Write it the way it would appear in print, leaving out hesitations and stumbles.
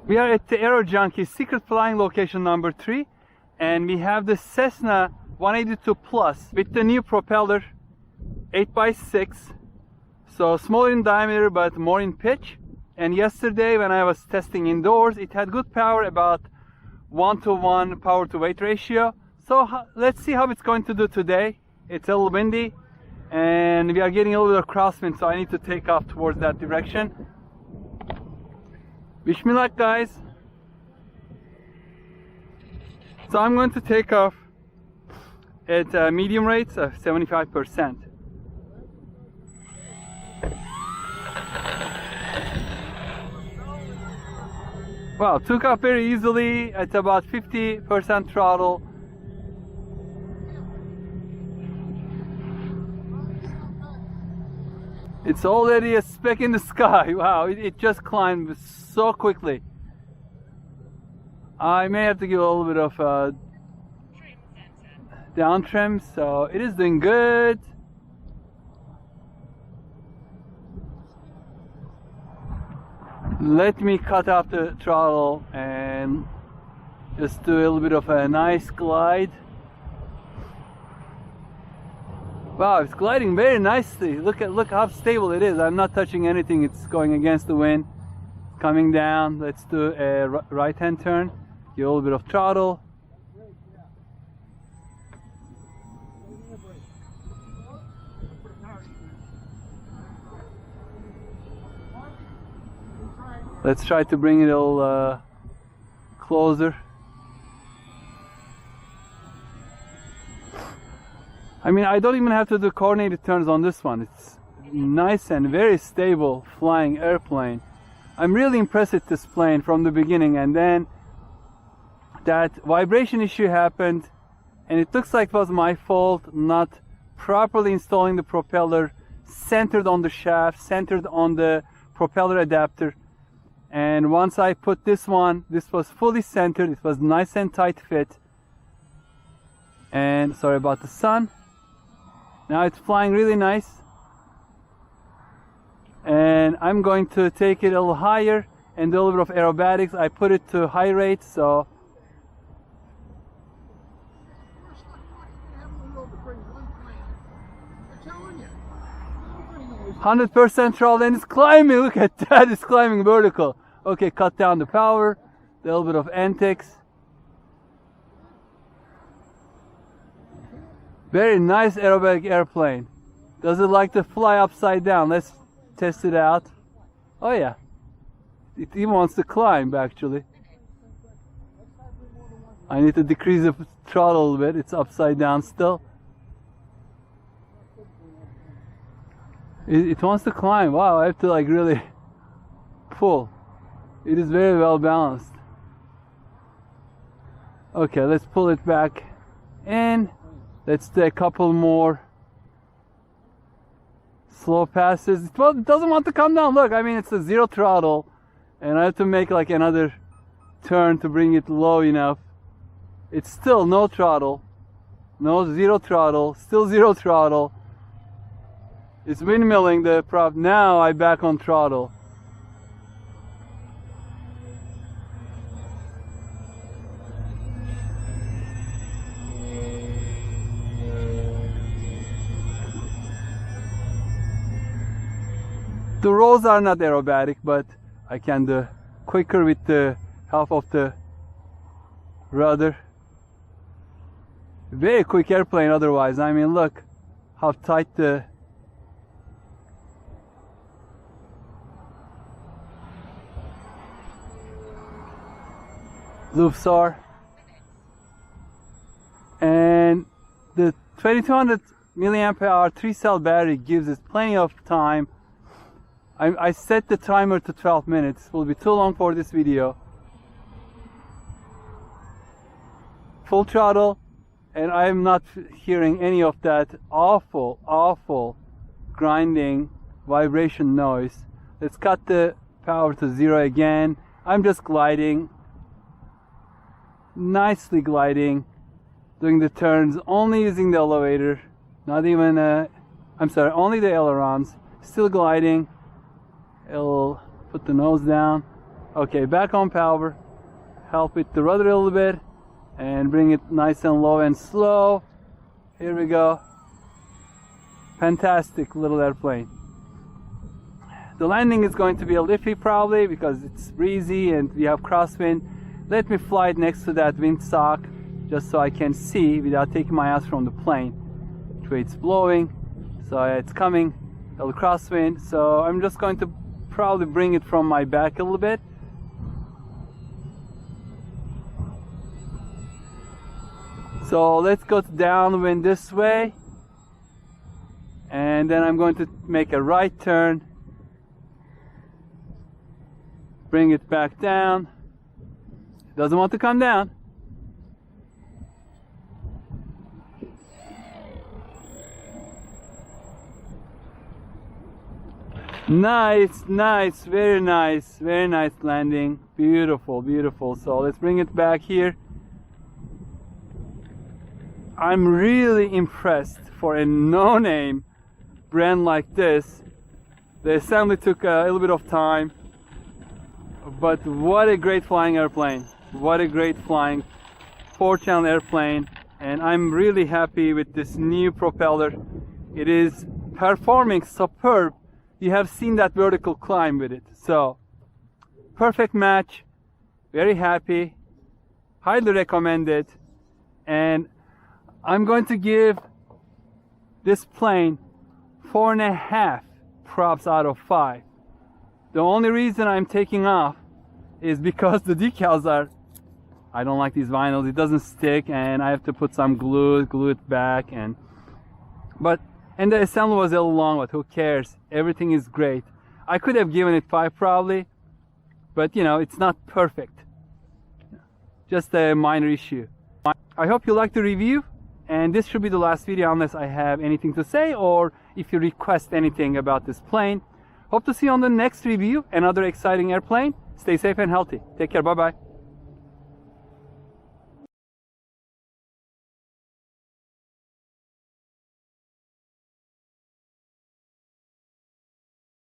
We are at the Aero Junkie secret flying location number 3, and we have the Cessna 182 Plus with the new propeller 8x6, so smaller in diameter but more in pitch. And yesterday when I was testing indoors, it had good power, about 1:1 power to weight ratio. So let's see how it's going to do today. It's a little windy and we are getting a little bit of crosswind, so I need to take off towards that direction. Wish me luck, guys. So I'm going to take off at medium rates of 75%. Wow, took off very easily at about 50% throttle. It's already a speck in the sky. Wow, it just climbed so quickly. I may have to give a little bit of down trim, so it is doing good. Let me cut off the throttle and just do a little bit of a nice glide. Wow, it's gliding very nicely. Look how stable it is. I'm not touching anything. It's going against the wind. It's coming down. Let's do a right-hand turn. Give a little bit of throttle. Let's try to bring it a little closer. I mean, I don't even have to do coordinated turns on this one. It's nice and very stable flying airplane. I'm really impressed with this plane from the beginning, and then that vibration issue happened and it looks like it was my fault not properly installing the propeller centered on the shaft, centered on the propeller adapter. And once I put this one, this was fully centered, it was nice and tight fit. And sorry about the sun. Now it's flying really nice. And I'm going to take it a little higher and do a little bit of aerobatics. I put it to high rate, so 100% throttle, and it's climbing. Look at that, it's climbing vertical. Okay, cut down the power, a little bit of antics. Very nice aerobatic airplane. Does it like to fly upside down? Let's test it out. Oh yeah, it even wants to climb actually. I need to decrease the throttle a little bit. It's upside down still. It wants to climb. Wow, I have to like really pull. It is very well balanced. Okay, let's pull it back in. Let's do a couple more slow passes. It doesn't want to come down. Look, I mean, it's a zero throttle, and I have to make like another turn to bring it low enough. It's still no throttle, no zero throttle, still zero throttle. It's windmilling the prop. Now I back on throttle. The rolls are not aerobatic, but I can do quicker with the help of the rudder. Very quick airplane otherwise. I mean, look how tight the loops are. And the 2200 milliamp hour 3-cell battery gives us plenty of time. I set the timer to 12 minutes. It will be too long for this video. Full throttle, and I'm not hearing any of that awful grinding vibration noise. Let's cut the power to 0 again. I'm just gliding, nicely gliding, doing the turns, only using the elevator, not even only the ailerons, still gliding. It'll put the nose down. Okay, back on power. Help with the rudder a little bit and bring it nice and low and slow. Here we go. Fantastic little airplane. The landing is going to be a little iffy probably because it's breezy and we have crosswind. Let me fly it next to that windsock just so I can see without taking my eyes from the plane which way it's blowing. So it's coming, a little crosswind. So I'm just going to probably bring it from my back a little bit. So let's go downwind this way. And then I'm going to make a right turn. Bring it back down. It doesn't want to come down. Nice, nice, very nice landing. Beautiful, beautiful. So let's bring it back here. I'm really impressed for a no-name brand like this. The assembly took a little bit of time, but what a great flying airplane. What a great flying 4-channel airplane. And I'm really happy with this new propeller. It is performing superb. You have seen that vertical climb with it. So, perfect match. Very happy. Highly recommend it. And I'm going to give this plane 4.5 props out of 5. The only reason I'm taking off is because the decals are, I don't like these vinyls, it doesn't stick and I have to put some glue it back, and the assembly was a little long, but who cares? Everything is great. I could have given it 5 probably, but you know, it's not perfect. Just a minor issue. I hope you liked the review, and this should be the last video unless I have anything to say or if you request anything about this plane. Hope to see you on the next review, another exciting airplane. Stay safe and healthy. Take care, bye bye.